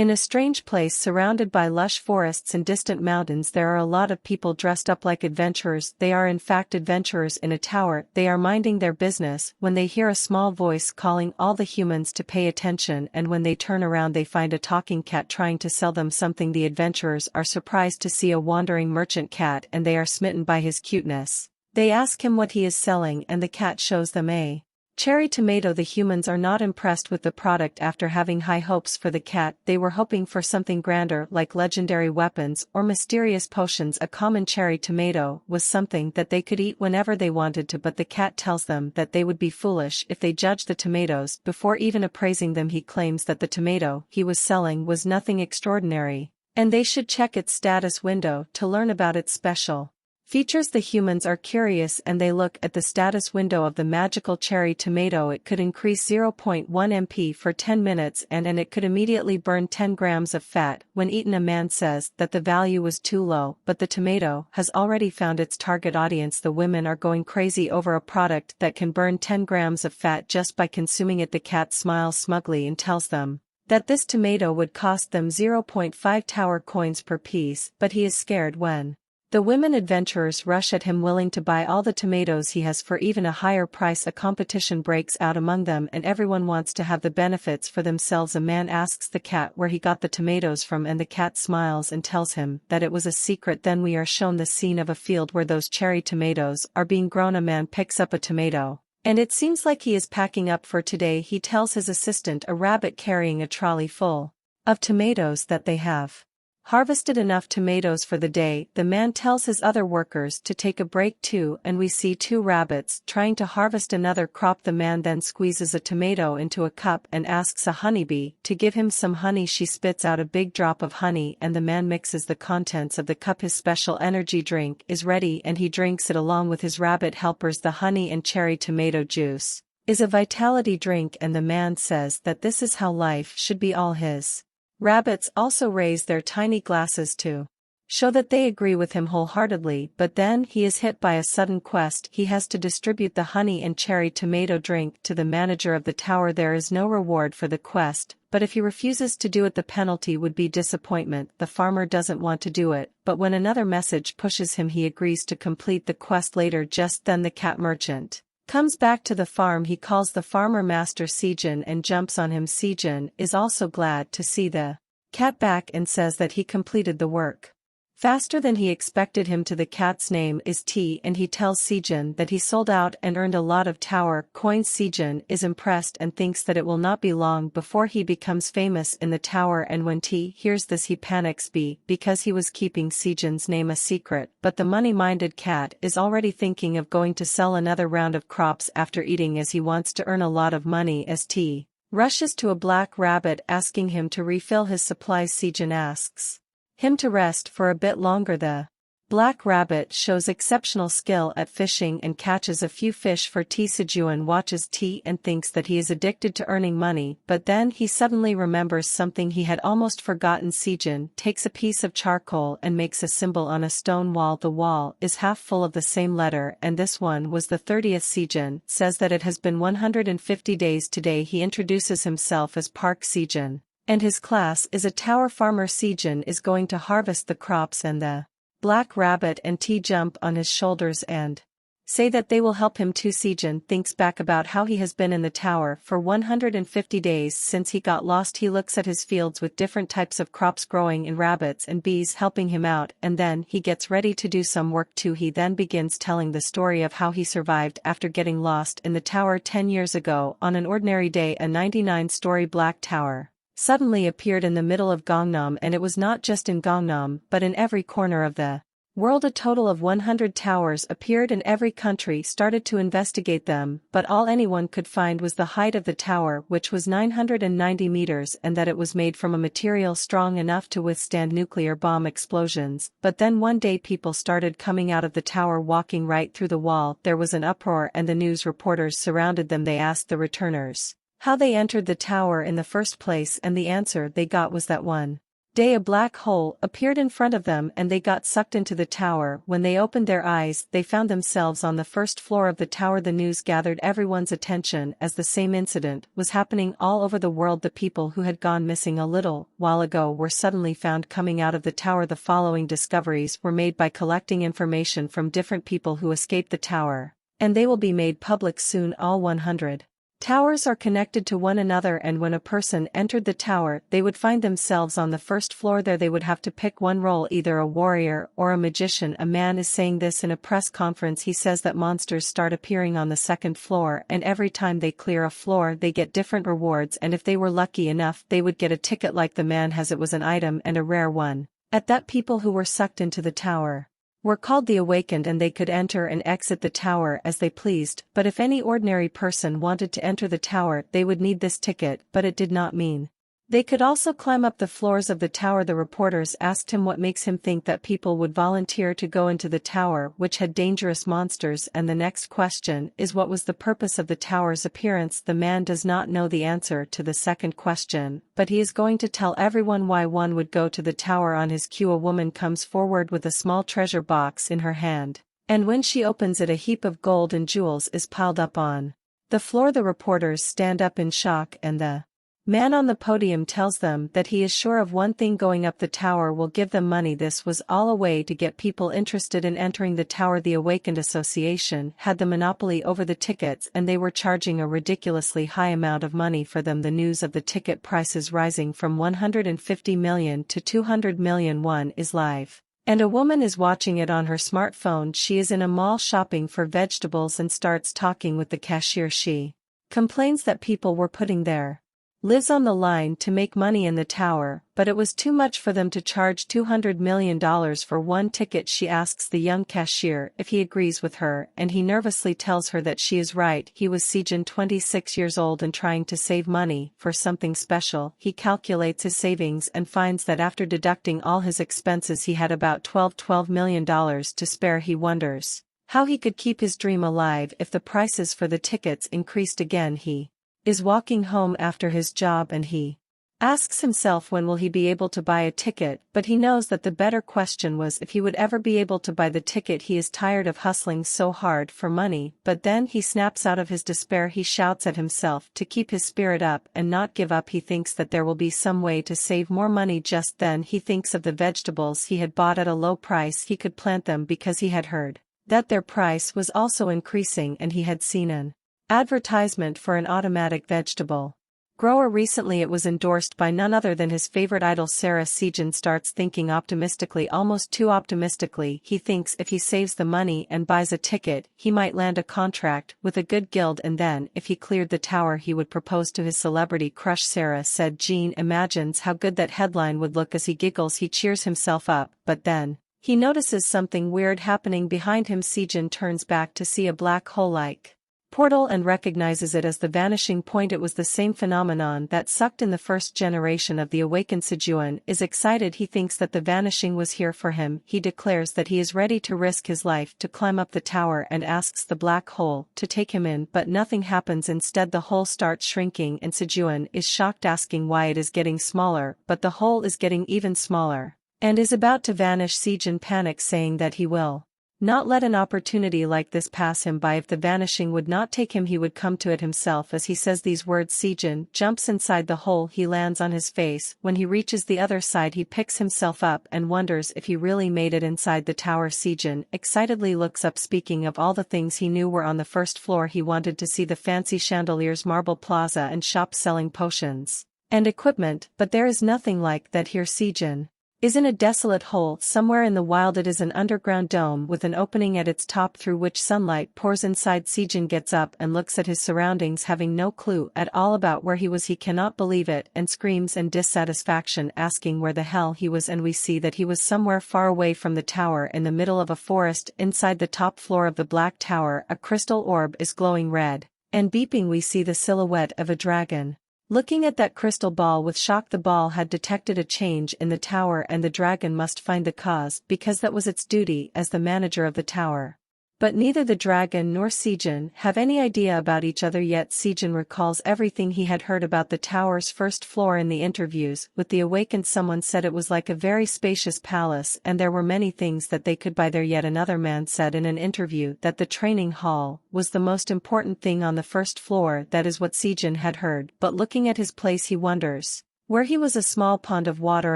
In a strange place surrounded by lush forests and distant mountains there are a lot of people dressed up like adventurers. They are in fact adventurers in a tower. They are minding their business when they hear a small voice calling all the humans to pay attention, and when they turn around they find a talking cat trying to sell them something. The adventurers are surprised to see a wandering merchant cat and they are smitten by his cuteness. They ask him what he is selling and the cat shows them a cherry tomato. The humans are not impressed with the product. After having high hopes for the cat, they were hoping for something grander like legendary weapons or mysterious potions. A common cherry tomato was something that they could eat whenever they wanted to, but the cat tells them that they would be foolish if they judged the tomatoes before even appraising them. He claims that the tomato he was selling was nothing extraordinary, and they should check its status window to learn about its special features. The humans are curious and they look at the status window of the magical cherry tomato. It could increase 0.1 MP for 10 minutes and it could immediately burn 10 grams of fat when eaten. A man says that the value was too low, but the tomato has already found its target audience. The women are going crazy over a product that can burn 10 grams of fat just by consuming it. The cat smiles smugly and tells them that this tomato would cost them 0.5 tower coins per piece, but he is scared when the women adventurers rush at him willing to buy all the tomatoes he has for even a higher price. A competition breaks out among them and everyone wants to have the benefits for themselves. A man asks the cat where he got the tomatoes from and the cat smiles and tells him that it was a secret. Then we are shown the scene of a field where those cherry tomatoes are being grown. A man picks up a tomato, and it seems like he is packing up for today. He tells his assistant, a rabbit carrying a trolley full of tomatoes, that they have harvested enough tomatoes for the day. The man tells his other workers to take a break too, and we see two rabbits trying to harvest another crop. The man then squeezes a tomato into a cup and asks a honeybee to give him some honey. She spits out a big drop of honey and the man mixes the contents of the cup. His special energy drink is ready and he drinks it along with his rabbit helpers. The honey and cherry tomato juice is a vitality drink and the man says that this is how life should be. All his rabbits also raise their tiny glasses to show that they agree with him wholeheartedly, but then he is hit by a sudden quest. He has to distribute the honey and cherry tomato drink to the manager of the tower. There is no reward for the quest, but if he refuses to do it the penalty would be disappointment. The farmer doesn't want to do it, but when another message pushes him he agrees to complete the quest later. Just then the cat merchant comes back to the farm. He calls the farmer Master Sejun and jumps on him. Sejun is also glad to see the cat back and says that he completed the work faster than he expected him to. The cat's name is T and he tells Sejun that he sold out and earned a lot of tower coins. Sejun is impressed and thinks that it will not be long before he becomes famous in the tower, and when T hears this he panics because he was keeping Sejun's name a secret. But the money-minded cat is already thinking of going to sell another round of crops after eating as he wants to earn a lot of money. As T rushes to a black rabbit asking him to refill his supplies, Sejun asks him to rest for a bit longer. The black rabbit shows exceptional skill at fishing and catches a few fish for T. Sejun watches T and thinks that he is addicted to earning money, but then he suddenly remembers something he had almost forgotten. Sejun takes a piece of charcoal and makes a symbol on a stone wall. The wall is half full of the same letter and this one was the 30th. Sejun says that it has been 150 days today. He introduces himself as Park Sejun, and his class is a tower farmer. Sejun is going to harvest the crops and the black rabbit and T jump on his shoulders and say that they will help him too. Sejun thinks back about how he has been in the tower for 150 days since he got lost. He looks at his fields with different types of crops growing and rabbits and bees helping him out, and then he gets ready to do some work too. He then begins telling the story of how he survived after getting lost in the tower 10 years ago. On an ordinary day a 99-story black tower suddenly appeared in the middle of Gangnam, and it was not just in Gangnam but in every corner of the world. A total of 100 towers appeared and every country started to investigate them, but all anyone could find was the height of the tower, which was 990 meters, and that it was made from a material strong enough to withstand nuclear bomb explosions. But then one day people started coming out of the tower walking right through the wall. There was an uproar and the news reporters surrounded them. They asked the returners how they entered the tower in the first place, and the answer they got was that one day a black hole appeared in front of them and they got sucked into the tower. When they opened their eyes, they found themselves on the first floor of the tower. The news gathered everyone's attention as the same incident was happening all over the world. The people who had gone missing a little while ago were suddenly found coming out of the tower. The following discoveries were made by collecting information from different people who escaped the tower, and they will be made public soon. All 100 towers are connected to one another, and when a person entered the tower they would find themselves on the first floor. There they would have to pick one role, either a warrior or a magician. A man is saying this in a press conference. He says that monsters start appearing on the second floor, and every time they clear a floor they get different rewards, and if they were lucky enough they would get a ticket like the man has. It was an item, and a rare one. At that, people who were sucked into the tower were called the Awakened, and they could enter and exit the tower as they pleased. But if any ordinary person wanted to enter the tower they would need this ticket, but it did not mean they could also climb up the floors of the tower. The reporters asked him what makes him think that people would volunteer to go into the tower which had dangerous monsters, and the next question is, what was the purpose of the tower's appearance? The man does not know the answer to the second question, but he is going to tell everyone why one would go to the tower. On his cue, a woman comes forward with a small treasure box in her hand, and when she opens it a heap of gold and jewels is piled up on the floor. The reporters stand up in shock, and the man on the podium tells them that he is sure of one thing: going up the tower will give them money. This was all a way to get people interested in entering the tower. The Awakened Association had the monopoly over the tickets, and they were charging a ridiculously high amount of money for them. The news of the ticket prices rising from 150 million to 200 million won is live, and a woman is watching it on her smartphone. She is in a mall shopping for vegetables and starts talking with the cashier. She complains that people were putting their lives on the line to make money in the tower, but it was too much for them to charge $200 million for one ticket. She asks the young cashier if he agrees with her, and he nervously tells her that she is right. He was Sejun, 26 years old, and trying to save money for something special. He calculates his savings and finds that after deducting all his expenses he had about $12 million to spare. He wonders how he could keep his dream alive if the prices for the tickets increased again. He is walking home after his job and he asks himself when will he be able to buy a ticket, but he knows that the better question was if he would ever be able to buy the ticket. He is tired of hustling so hard for money, but then he snaps out of his despair. He shouts at himself to keep his spirit up and not give up. He thinks that there will be some way to save more money. Just then he thinks of the vegetables he had bought at a low price. He could plant them because he had heard that their price was also increasing, and he had seen an advertisement for an automatic vegetable grower recently. It was endorsed by none other than his favorite idol Sarah. Sejun starts thinking optimistically, almost too optimistically. He thinks if he saves the money and buys a ticket he might land a contract with a good guild, and then if he cleared the tower he would propose to his celebrity crush. Sarah said Jean imagines how good that headline would look. As he giggles he cheers himself up, but then he notices something weird happening behind him. Sejun turns back to see a black hole-like portal and recognizes it as the vanishing point. It was the same phenomenon that sucked in the first generation of the Awakened. Sejun is excited. He thinks that the vanishing was here for him. He declares that he is ready to risk his life to climb up the tower and asks the black hole to take him in, but nothing happens. Instead the hole starts shrinking and Sejun is shocked, asking why it is getting smaller, but the hole is getting even smaller and is about to vanish. Sejun panics, saying that he will not let an opportunity like this pass him by. If the vanishing would not take him he would come to it himself. As he says these words Sejun jumps inside the hole. He lands on his face. When he reaches the other side he picks himself up and wonders if he really made it inside the tower. Sejun excitedly looks up. Speaking of all the things he knew were on the first floor, he wanted to see the fancy chandeliers, marble plaza and shops selling potions and equipment, but there is nothing like that here. Sejun is in a desolate hole somewhere in the wild. It is an underground dome with an opening at its top through which sunlight pours inside. Sejun gets up and looks at his surroundings, having no clue at all about where he was. He cannot believe it and screams in dissatisfaction, asking where the hell he was, and we see that he was somewhere far away from the tower in the middle of a forest. Inside the top floor of the black tower a crystal orb is glowing red and beeping. We see the silhouette of a dragon looking at that crystal ball with shock. The ball had detected a change in the tower and the dragon must find the cause, because that was its duty as the manager of the tower. But neither the dragon nor Sejun have any idea about each other yet. Sejun recalls everything he had heard about the tower's first floor in the interviews with the awakened. Someone said it was like a very spacious palace and there were many things that they could buy there. Yet another man said in an interview that the training hall was the most important thing on the first floor. That is what Sejun had heard, but looking at his place he wonders, where he was a small pond of water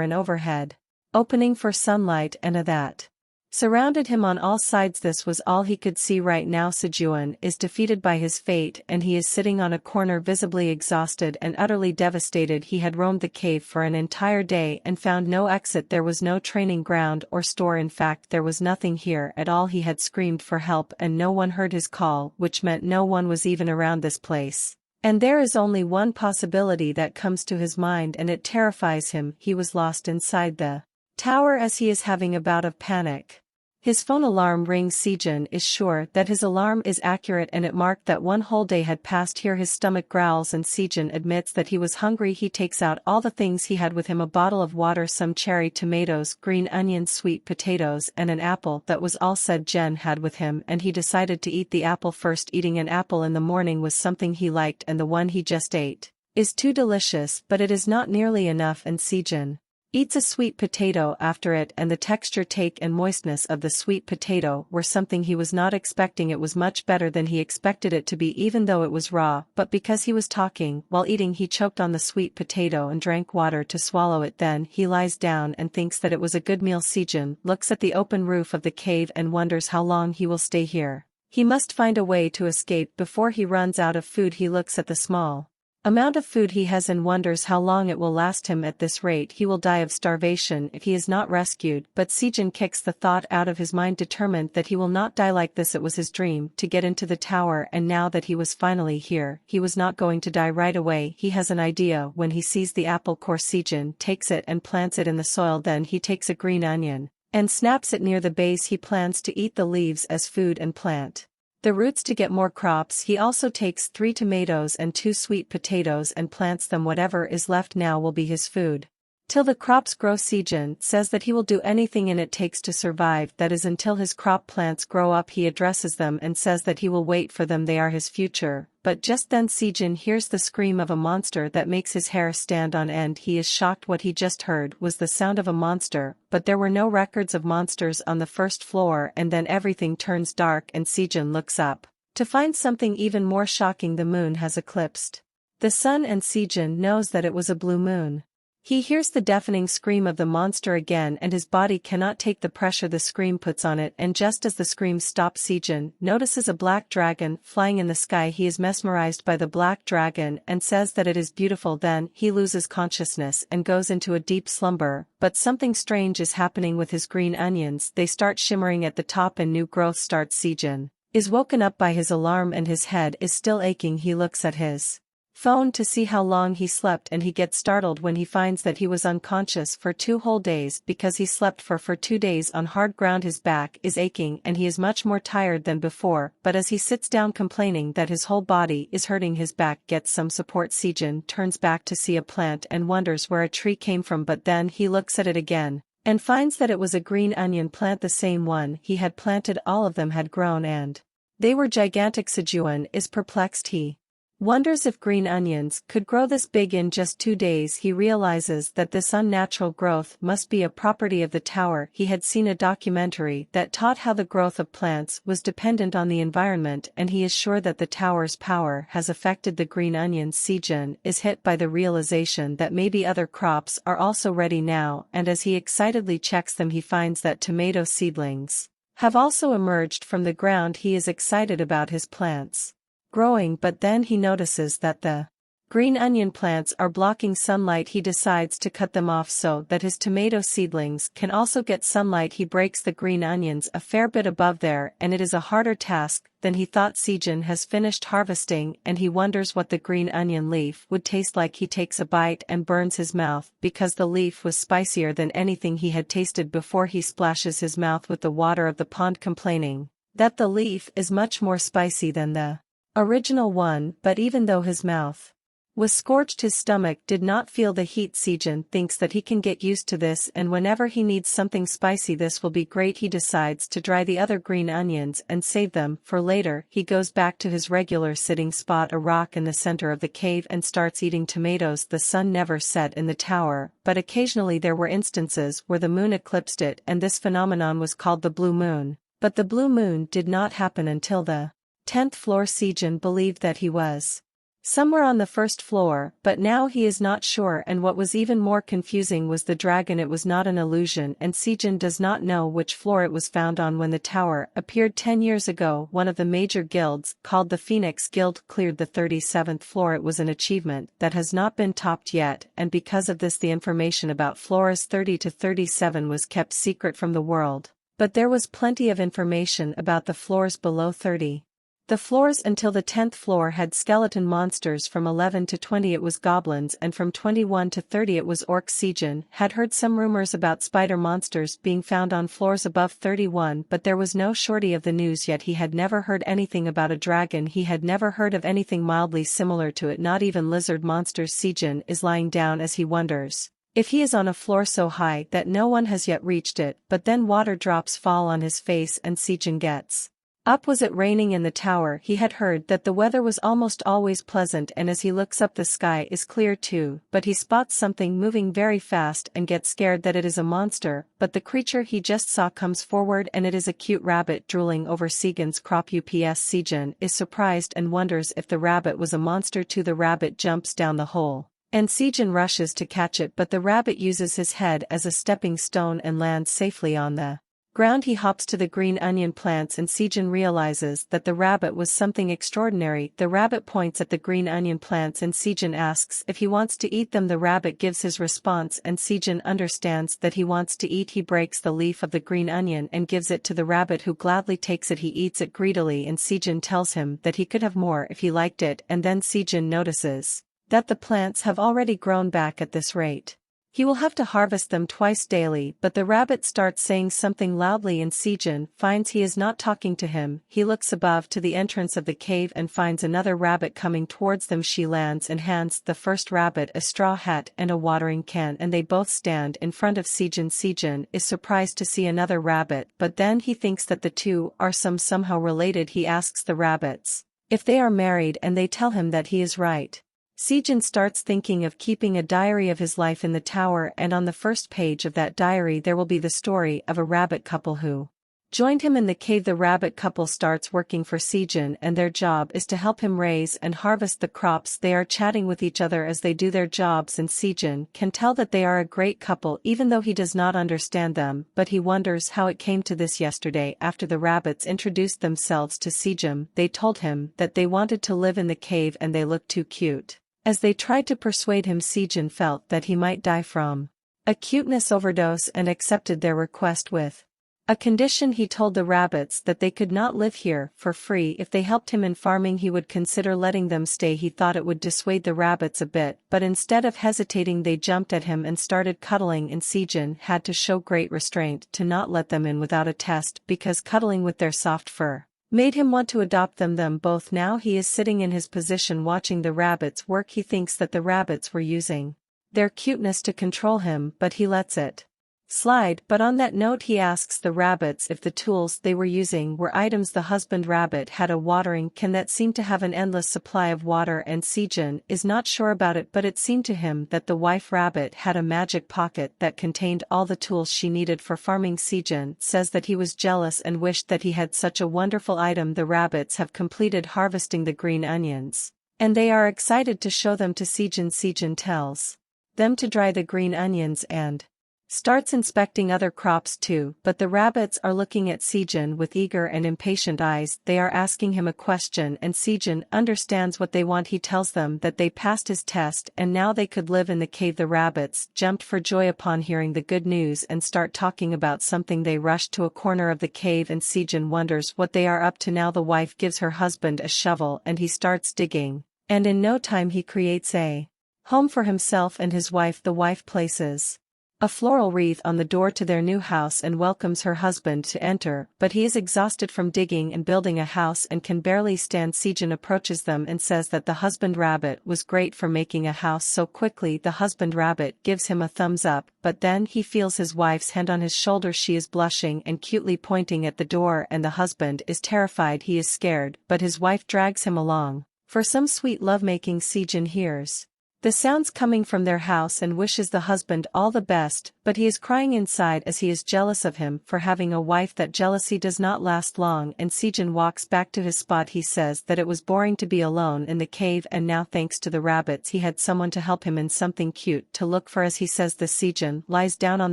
and overhead opening for sunlight and a that surrounded him on all sides. This was all he could see right now. Sejun is defeated by his fate and he is sitting on a corner visibly exhausted and utterly devastated. He had roamed the cave for an entire day and found no exit. There was no training ground or store. In fact, there was nothing here at all. He had screamed for help and no one heard his call, which meant no one was even around this place. And there is only one possibility that comes to his mind and it terrifies him. He was lost inside the tower as he is having a bout of panic. His phone alarm rings. Sejun is sure that his alarm is accurate and it marked that one whole day had passed here. His stomach growls and Sejun admits that he was hungry. He takes out all the things he had with him: a bottle of water, some cherry tomatoes, green onions, sweet potatoes and an apple. That was all Sejun had with him and he decided to eat the apple first. Eating an apple in the morning was something he liked and the one he just ate is too delicious, but it is not nearly enough, and Sejun eats a sweet potato after it, and the texture, take and moistness of the sweet potato were something he was not expecting. It was much better than he expected it to be even though it was raw, but because he was talking while eating he choked on the sweet potato and drank water to swallow it. Then he lies down and thinks that it was a good meal. Sejun looks at the open roof of the cave and wonders how long he will stay here. He must find a way to escape before he runs out of food. He looks at the small amount of food he has and wonders how long it will last him. At this rate he will die of starvation if he is not rescued, but Sejun kicks the thought out of his mind, determined that he will not die like this. It was his dream to get into the tower and now that he was finally here, he was not going to die right away. He has an idea when he sees the apple core. Sejun takes it and plants it in the soil. Then he takes a green onion and snaps it near the base. He plans to eat the leaves as food and plant the roots to get more crops. He also takes 3 tomatoes and 2 sweet potatoes and plants them. Whatever is left now will be his food till the crops grow. Sejun says that he will do anything it takes to survive, that is until his crop plants grow up. He addresses them and says that he will wait for them, they are his future. But just then Sejun hears the scream of a monster that makes his hair stand on end. He is shocked. What he just heard was the sound of a monster, but there were no records of monsters on the first floor. And then everything turns dark and Sejun looks up to find something even more shocking. The moon has eclipsed the sun and Sejun knows that it was a blue moon. He hears the deafening scream of the monster again and his body cannot take the pressure the scream puts on it, and just as the scream stops Sejun notices a black dragon flying in the sky. He is mesmerized by the black dragon and says that it is beautiful. Then he loses consciousness and goes into a deep slumber, but something strange is happening with his green onions. They start shimmering at the top and new growth starts. Sejun is woken up by his alarm and his head is still aching. He looks at his phone to see how long he slept and he gets startled when he finds that he was unconscious for 2 whole days because he slept for 2 days on hard ground. His back is aching and he is much more tired than before, but as he sits down complaining that his whole body is hurting, his back gets some support. Sejun turns back to see a plant and wonders where a tree came from, but then he looks at it again and finds that it was a green onion plant, the same one he had planted. All of them had grown and they were gigantic. Sejun is perplexed. He wonders if green onions could grow this big in just 2 days. He realizes that this unnatural growth must be a property of the tower. He had seen a documentary that taught how the growth of plants was dependent on the environment, and he is sure that the tower's power has affected the green onions. Sejun is hit by the realization that maybe other crops are also ready now, and as he excitedly checks them he finds that tomato seedlings have also emerged from the ground. He is excited about his plants growing, but then he notices that the green onion plants are blocking sunlight. He decides to cut them off so that his tomato seedlings can also get sunlight. He breaks the green onions a fair bit above there and it is a harder task than he thought. Sejun has finished harvesting and he wonders what the green onion leaf would taste like. He takes a bite and burns his mouth because the leaf was spicier than anything he had tasted before. He splashes his mouth with the water of the pond, complaining that the leaf is much more spicy than the original one, but even though his mouth Was scorched. His stomach did not feel the heat. Sejun thinks that he can get used to this, and whenever he needs something spicy this will be great. He decides to dry the other green onions and save them for later. He goes back to his regular sitting spot, a rock in the center of the cave, and starts eating tomatoes. The sun never set in the tower, but occasionally there were instances where the moon eclipsed it, and this phenomenon was called the blue moon. But the blue moon did not happen until the 10th floor. Sejun believed that he was somewhere on the first floor, but now he is not sure, and what was even more confusing was the dragon. It was not an illusion, and Sejun does not know which floor it was found on. When the tower appeared 10 years ago, one of the major guilds, called the Phoenix Guild, cleared the 37th floor. It was an achievement that has not been topped yet, and because of this the information about floors 30 to 37 was kept secret from the world. But there was plenty of information about the floors below 30. The floors until the 10th floor had skeleton monsters. From 11 to 20 it was goblins, and from 21 to 30 it was orcs. Sejun had heard some rumors about spider monsters being found on floors above 31, but there was no shortage of the news. Yet he had never heard anything about a dragon. He had never heard of anything mildly similar to it, not even lizard monsters. Sejun is lying down as he wonders if he is on a floor so high that no one has yet reached it, but then water drops fall on his face and Sejun gets up. Was it raining in the tower? He had heard that the weather was almost always pleasant, and as he looks up the sky is clear too, but he spots something moving very fast and gets scared that it is a monster, but the creature he just saw comes forward and it is a cute rabbit drooling over Sejun's crop. Sejun is surprised and wonders if the rabbit was a monster too. The rabbit jumps down the hole, and Sejun rushes to catch it, but the rabbit uses his head as a stepping stone and lands safely on the ground. He hops to the green onion plants, and Sejun realizes that the rabbit was something extraordinary. The rabbit points at the green onion plants and Sejun asks if he wants to eat them. The rabbit gives his response and Sejun understands that he wants to eat. He breaks the leaf of the green onion and gives it to the rabbit, who gladly takes it. He eats it greedily, and Sejun tells him that he could have more if he liked it, and then Sejun notices that the plants have already grown back at this rate. He will have to harvest them twice daily, but the rabbit starts saying something loudly and Sejun finds he is not talking to him. He looks above to the entrance of the cave and finds another rabbit coming towards them. She lands and hands the first rabbit a straw hat and a watering can, and they both stand in front of Sejun. Sejun is surprised to see another rabbit, but then he thinks that the two are somehow related. He asks the rabbits if they are married, and they tell him that he is right. Sejun starts thinking of keeping a diary of his life in the tower, and on the first page of that diary there will be the story of a rabbit couple who joined him in the cave. The rabbit couple starts working for Sejun, and their job is to help him raise and harvest the crops. They are chatting with each other as they do their jobs, and Sejun can tell that they are a great couple even though he does not understand them, but he wonders how it came to this. Yesterday, after the rabbits introduced themselves to Sejun, they told him that they wanted to live in the cave and they looked too cute. As they tried to persuade him, Sejun felt that he might die from a cuteness overdose and accepted their request with a condition. He told the rabbits that they could not live here for free. If they helped him in farming he would consider letting them stay. He thought it would dissuade the rabbits a bit, but instead of hesitating they jumped at him and started cuddling, and Sejun had to show great restraint to not let them in without a test, because cuddling with their soft fur made him want to adopt them both. Now he is sitting in his position watching the rabbits work. He thinks that the rabbits were using their cuteness to control him, but he lets it slide. But on that note he asks the rabbits if the tools they were using were items. The husband rabbit had a watering can that seemed to have an endless supply of water, and Sejun is not sure about it, but it seemed to him that the wife rabbit had a magic pocket that contained all the tools she needed for farming. Sejun says that he was jealous and wished that he had such a wonderful item. The rabbits have completed harvesting the green onions, and they are excited to show them to Sejun. Sejun tells them to dry the green onions and starts inspecting other crops too, but the rabbits are looking at Sejun with eager and impatient eyes. They are asking him a question, and Sejun understands what they want. He tells them that they passed his test and now they could live in the cave. The rabbits jumped for joy upon hearing the good news and start talking about something. They rush to a corner of the cave and Sejun wonders what they are up to now. The wife gives her husband a shovel and he starts digging, and in no time he creates a home for himself and his wife. The wife places a floral wreath on the door to their new house and welcomes her husband to enter, but he is exhausted from digging and building a house and can barely stand. Sejun approaches them and says that the husband rabbit was great for making a house so quickly. The husband rabbit gives him a thumbs up, but then he feels his wife's hand on his shoulder. She is blushing and cutely pointing at the door, and the husband is terrified. He is scared, but his wife drags him along. For some sweet lovemaking. Sejun hears the sounds coming from their house and wishes the husband all the best, but he is crying inside as he is jealous of him for having a wife. That jealousy does not last long, and Sejun walks back to his spot. He says that it was boring to be alone in the cave, and now thanks to the rabbits he had someone to help him and something cute to look for. As he says this, Sejun lies down on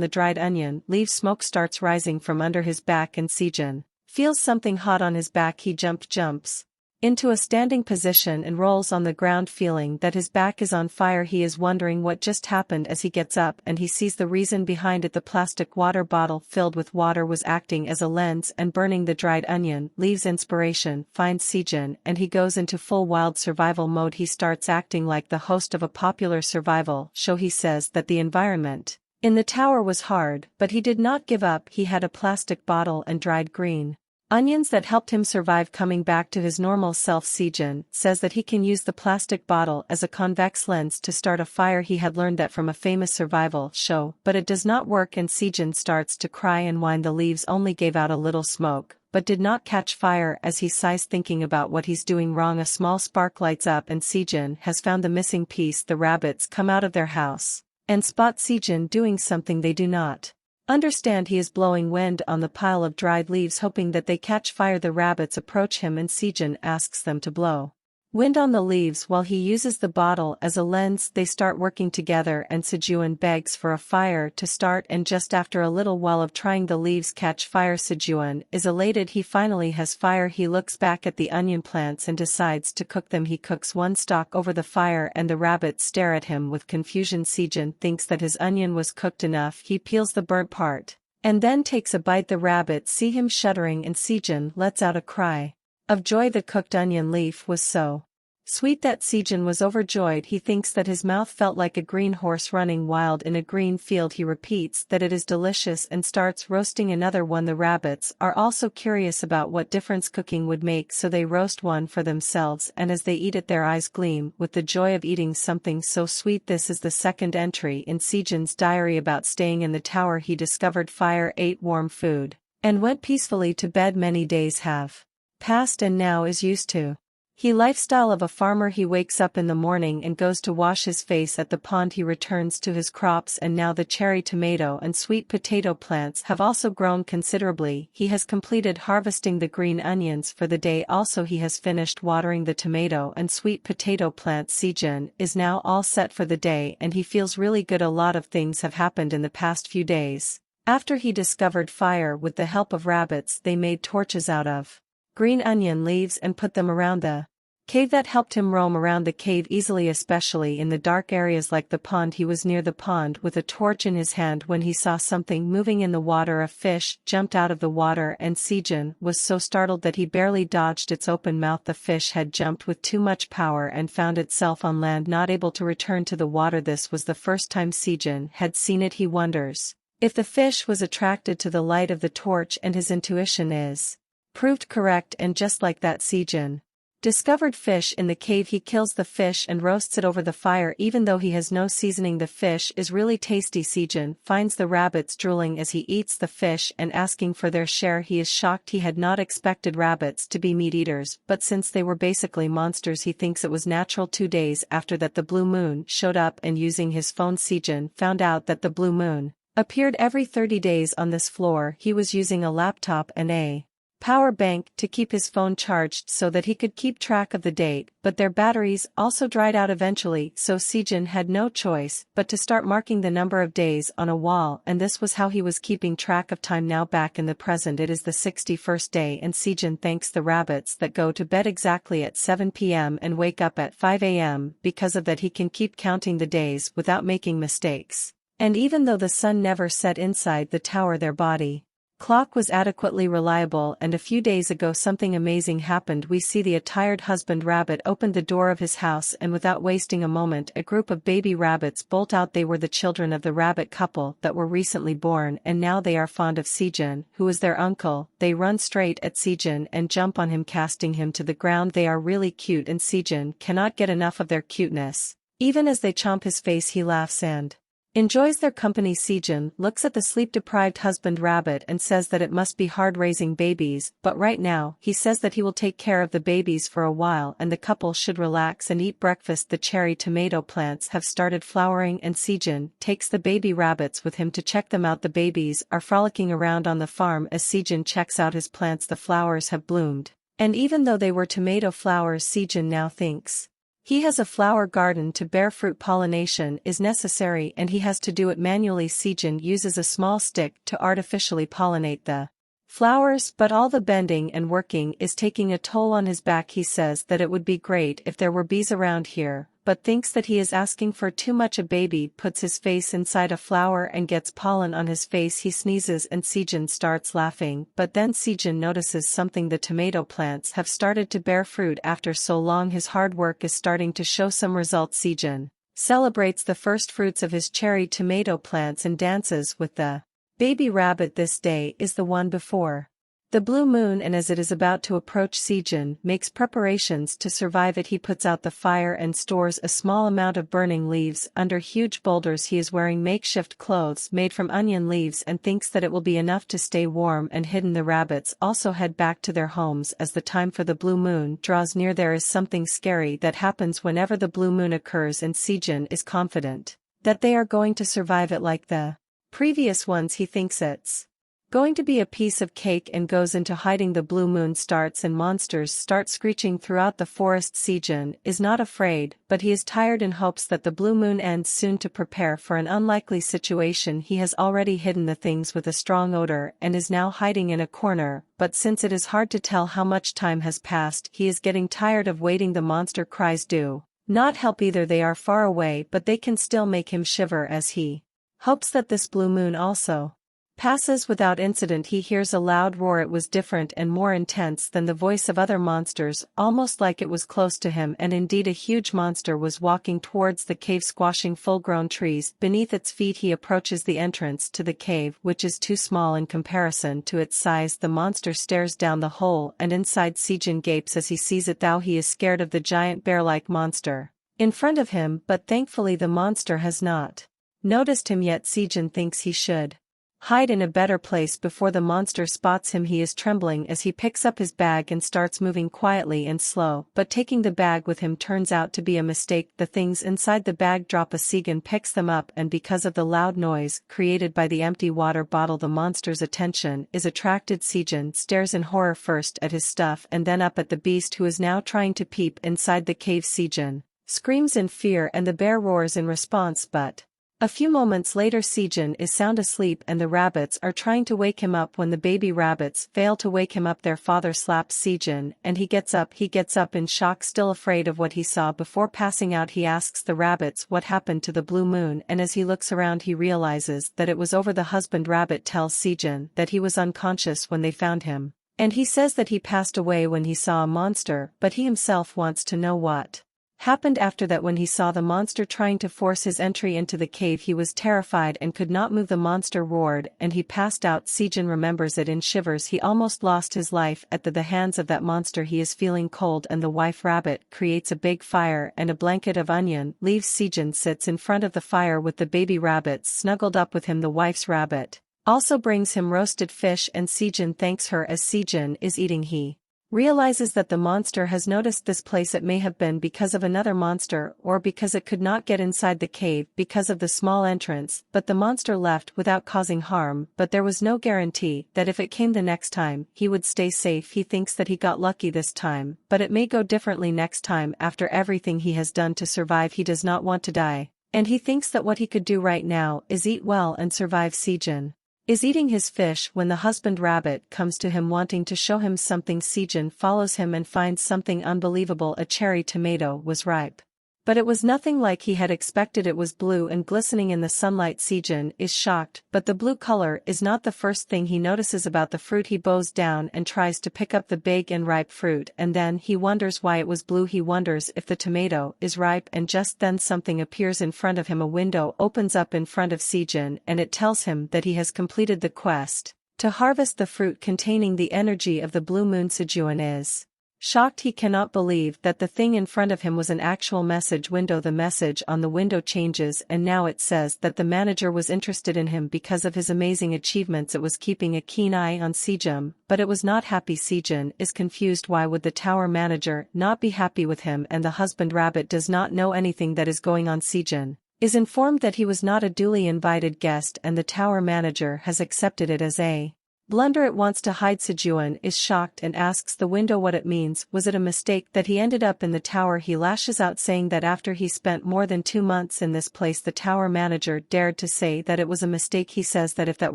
the dried onion leaf. Smoke starts rising from under his back and Sejun feels something hot on his back. He jumps into a standing position and rolls on the ground feeling that his back is on fire. He is wondering what just happened as he gets up and he sees the reason behind it. The plastic water bottle filled with water was acting as a lens and burning the dried onion leaves. Inspiration finds Sejun and he goes into full wild survival mode. He starts acting like the host of a popular survival show. He says that the environment in the tower was hard, but he did not give up. He had a plastic bottle and dried green onions that helped him survive. Coming back to his normal self, Sejun says that he can use the plastic bottle as a convex lens to start a fire. He had learned that from a famous survival show, but it does not work, and Sejun starts to cry and whine. The leaves only gave out a little smoke, but did not catch fire. As he sighs thinking about what he's doing wrong, a small spark lights up and Sejun has found the missing piece. The rabbits come out of their house and spot Sejun doing something they do not understand. He is blowing wind on the pile of dried leaves hoping that they catch fire. The rabbits approach him and Sejun asks them to blow wind on the leaves while he uses the bottle as a lens. They start working together and Sejun begs for a fire to start, and just after a little while of trying, the leaves catch fire. Sejun is elated. He finally has fire. He looks back at the onion plants and decides to cook them. He cooks one stalk over the fire and the rabbits stare at him with confusion. Sejun thinks that his onion was cooked enough. He peels the burnt part and then takes a bite. The rabbits see him shuddering and Sejun lets out a cry of joy. The cooked onion leaf was so sweet that Sejun was overjoyed. He thinks that his mouth felt like a green horse running wild in a green field. He repeats that it is delicious and starts roasting another one. The rabbits are also curious about what difference cooking would make, so they roast one for themselves, and as they eat it their eyes gleam with the joy of eating something so sweet. This is the second entry in Sejun's diary about staying in the tower. He discovered fire, ate warm food, and went peacefully to bed. Many days have passed and now is used to he lifestyle of a farmer. He wakes up in the morning and goes to wash his face at the pond. He returns to his crops, and now the cherry, tomato and sweet potato plants have also grown considerably. He has completed harvesting the green onions for the day. Also he has finished watering the tomato and sweet potato plants. Sejun is now all set for the day and he feels really good. A lot of things have happened in the past few days. After he discovered fire with the help of rabbits, they made torches out of green onion leaves and put them around the cave. That helped him roam around the cave easily, especially in the dark areas like the pond. He was near the pond with a torch in his hand when he saw something moving in the water. A fish jumped out of the water and Sejun was so startled that he barely dodged its open mouth. The fish had jumped with too much power and found itself on land, not able to return to the water. This was the first time Sejun had seen it. He wonders if the fish was attracted to the light of the torch, and his intuition is proved correct, and just like that, Sejun discovered fish in the cave. He kills the fish and roasts it over the fire. Even though he has no seasoning, the fish is really tasty. Sejun finds the rabbits drooling as he eats the fish and asking for their share. He is shocked. He had not expected rabbits to be meat eaters, but since they were basically monsters, he thinks it was natural. 2 days after that, the blue moon showed up, and using his phone, Sejun found out that the blue moon appeared every 30 days on this floor. He was using a laptop and a power bank to keep his phone charged so that he could keep track of the date, but their batteries also dried out eventually, so Sejun had no choice but to start marking the number of days on a wall, and this was how he was keeping track of time. Now back in the present, it is the 61st day, and Sejun thanks the rabbits that go to bed exactly at 7 p.m. and wake up at 5 a.m. Because of that, he can keep counting the days without making mistakes. And even though the sun never set inside the tower, their body Clock was adequately reliable, and a few days ago something amazing happened. We see the attired husband rabbit opened the door of his house, and without wasting a moment a group of baby rabbits bolt out. They were the children of the rabbit couple that were recently born, and now they are fond of Sejun, who is their uncle. They run straight at Sejun and jump on him, casting him to the ground. They are really cute, and Sejun cannot get enough of their cuteness. Even as they chomp his face, he laughs and enjoys their company. Sejun looks at the sleep-deprived husband rabbit and says that it must be hard raising babies, but right now he says that he will take care of the babies for a while and the couple should relax and eat breakfast. The cherry tomato plants have started flowering, and Sejun takes the baby rabbits with him to check them out. The babies are frolicking around on the farm as Sejun checks out his plants. The flowers have bloomed, and even though they were tomato flowers, Sejun now thinks he has a flower garden to bear fruit. Pollination is necessary and he has to do it manually. Sejun uses a small stick to artificially pollinate the flowers, but all the bending and working is taking a toll on his back. He says that it would be great if there were bees around here, but thinks that he is asking for too much. A baby puts his face inside a flower and gets pollen on his face. He sneezes and Sejun starts laughing, but then Sejun notices something. The tomato plants have started to bear fruit after so long. His hard work is starting to show some results. Sejun celebrates the first fruits of his cherry tomato plants and dances with the baby rabbit. This day is the one before the blue moon, and as it is about to approach, Sejun makes preparations to survive it. He puts out the fire and stores a small amount of burning leaves under huge boulders. He is wearing makeshift clothes made from onion leaves and thinks that it will be enough to stay warm and hidden. The rabbits also head back to their homes as the time for the blue moon draws near. There is something scary that happens whenever the blue moon occurs, and Sejun is confident that they are going to survive it like the previous ones. He thinks it's going to be a piece of cake and goes into hiding. The blue moon starts and monsters start screeching throughout the forest. Sejun is not afraid, but he is tired and hopes that the blue moon ends soon. To prepare for an unlikely situation, he has already hidden the things with a strong odor and is now hiding in a corner, but since it is hard to tell how much time has passed, he is getting tired of waiting. The monster cries do not help either. They are far away, but they can still make him shiver as he hopes that this blue moon also passes without incident. He hears a loud roar. It was different and more intense than the voice of other monsters, almost like it was close to him, and indeed a huge monster was walking towards the cave, squashing full-grown trees beneath its feet. He approaches the entrance to the cave, which is too small in comparison to its size. The monster stares down the hole, and inside Sejun gapes as he sees it. Though he is scared of the giant bear-like monster in front of him, but thankfully the monster has not noticed him yet. Sejun thinks he should hide in a better place before the monster spots him. He is trembling as he picks up his bag and starts moving quietly and slow, but taking the bag with him turns out to be a mistake. The things inside the bag drop. A Sejun picks them up, and because of the loud noise created by the empty water bottle, the monster's attention is attracted. Sejun stares in horror first at his stuff and then up at the beast, who is now trying to peep inside the cave. Sejun screams in fear and the bear roars in response, but a few moments later Sejun is sound asleep and the rabbits are trying to wake him up. When the baby rabbits fail to wake him up, their father slaps Sejun and he gets up. He gets up in shock, still afraid of what he saw. Before passing out, he asks the rabbits what happened to the blue moon, and as he looks around he realizes that it was over. The husband rabbit tells Sejun that he was unconscious when they found him, and he says that he passed away when he saw a monster, but he himself wants to know what happened after that. When he saw the monster trying to force his entry into the cave, he was terrified and could not move. The monster roared and he passed out. Sejun remembers it in shivers. He almost lost his life at the hands of that monster. He is feeling cold, and the wife rabbit creates a big fire and a blanket of onion leaves. Sejun sits in front of the fire with the baby rabbits snuggled up with him. The wife's rabbit also brings him roasted fish, and Sejun thanks her. As Sejun is eating, he realizes that the monster has noticed this place. It may have been because of another monster, or because it could not get inside the cave because of the small entrance, but the monster left without causing harm. But there was no guarantee that if it came the next time, he would stay safe. He thinks that he got lucky this time, but it may go differently next time. After everything he has done to survive, he does not want to die, and he thinks that what he could do right now is eat well and survive. Sejun is eating his fish when the husband rabbit comes to him wanting to show him something. Sejun follows him and finds something unbelievable. A cherry tomato was ripe. But it was nothing like he had expected. It was blue and glistening in the sunlight. Sejun is shocked, but the blue color is not the first thing he notices about the fruit. He bows down and tries to pick up the big and ripe fruit, and then he wonders why it was blue. He wonders if the tomato is ripe, and just then something appears in front of him. A window opens up in front of Sejun and it tells him that he has completed the quest to harvest the fruit containing the energy of the blue moon. Sejun is shocked. He cannot believe that the thing in front of him was an actual message window. The message on the window changes and now it says that the manager was interested in him because of his amazing achievements. It was keeping a keen eye on Sejun, but it was not happy. Sejun is confused. Why would the tower manager not be happy with him? And the husband rabbit does not know anything that is going on. Sejun is informed that he was not a duly invited guest and the tower manager has accepted it as a blunder. It wants to hide. Sejun is shocked and asks the window what it means. Was it a mistake that he ended up in the tower? He lashes out, saying that after he spent more than 2 months in this place, the tower manager dared to say that it was a mistake. He says that if that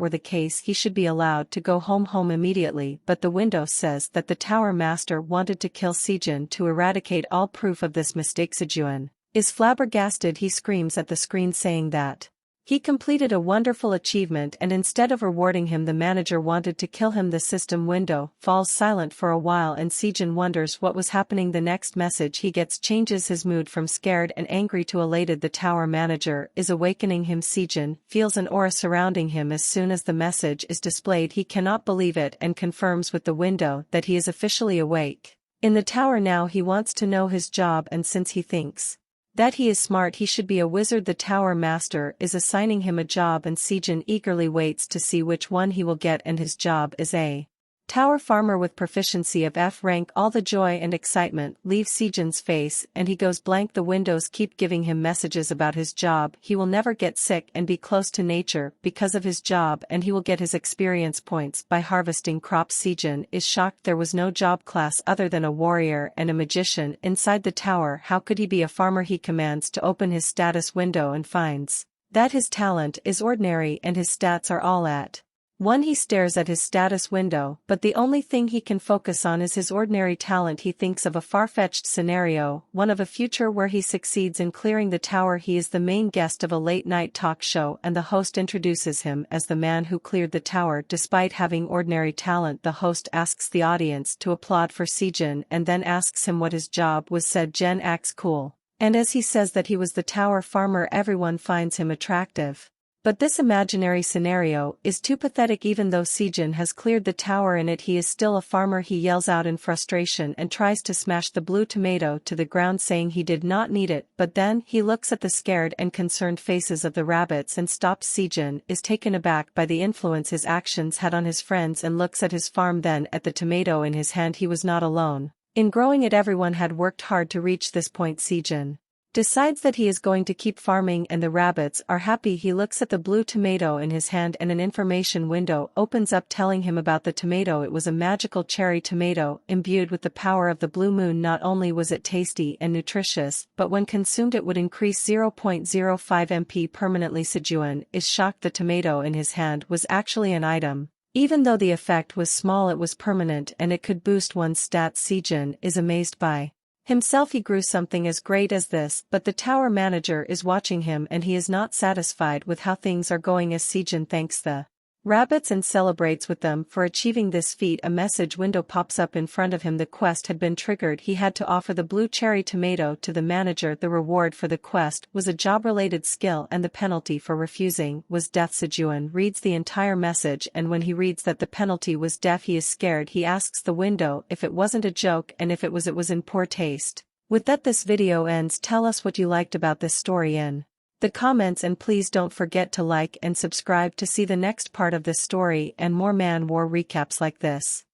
were the case, he should be allowed to go home immediately, but the window says that the tower master wanted to kill Sejun to eradicate all proof of this mistake. Sejun is flabbergasted. He screams at the screen, saying that he completed a wonderful achievement, and instead of rewarding him, the manager wanted to kill him. The system window falls silent for a while and Sejun wonders what was happening. The next message he gets changes his mood from scared and angry to elated. The tower manager is awakening him. Sejun feels an aura surrounding him. As soon as the message is displayed, he cannot believe it and confirms with the window that he is officially awake in the tower. Now he wants to know his job, and since he thinks that he is smart, he should be a wizard. The tower master is assigning him a job and Sejun eagerly waits to see which one he will get, and his job is a tower farmer with proficiency of F rank. All the joy and excitement leave Sejun's face and he goes blank. The windows keep giving him messages about his job. He will never get sick and be close to nature because of his job, and he will get his experience points by harvesting crops. Sejun is shocked. There was no job class other than a warrior and a magician inside the tower. How could he be a farmer? He commands to open his status window and finds that his talent is ordinary and his stats are all at 1. He stares at his status window, but the only thing he can focus on is his ordinary talent. He thinks of a far-fetched scenario, one of a future where he succeeds in clearing the tower. He is the main guest of a late-night talk show and the host introduces him as the man who cleared the tower. Despite having ordinary talent, the host asks the audience to applaud for Sejun and then asks him what his job was. Sejun acts cool, and as he says that he was the tower farmer, everyone finds him attractive. But this imaginary scenario is too pathetic. Even though Sejun has cleared the tower in it, he is still a farmer. He yells out in frustration and tries to smash the blue tomato to the ground, saying he did not need it, but then he looks at the scared and concerned faces of the rabbits and stops. Sejun is taken aback by the influence his actions had on his friends and looks at his farm, then at the tomato in his hand. He was not alone in growing it. Everyone had worked hard to reach this point. Sejun decides that he is going to keep farming and the rabbits are happy. He looks at the blue tomato in his hand and an information window opens up telling him about the tomato. It was a magical cherry tomato imbued with the power of the blue moon. Not only was it tasty and nutritious, but when consumed it would increase 0.05 MP permanently. Sejun is shocked. The tomato in his hand was actually an item. Even though the effect was small, it was permanent and it could boost one's stats. Sejun is amazed by himself. He grew something as great as this, but the tower manager is watching him and he is not satisfied with how things are going. As Sejun thanks the rabbits and celebrates with them for achieving this feat, a message window pops up in front of him. The quest had been triggered. He had to offer the blue cherry tomato to the manager. The reward for the quest was a job-related skill and the penalty for refusing was death. Sejun reads the entire message and when he reads that the penalty was death, he is scared. He asks the window if it wasn't a joke, and if it was in poor taste. With that, this video ends. Tell us what you liked about this story in the comments, and please don't forget to like and subscribe to see the next part of this story and more manhwa recaps like this.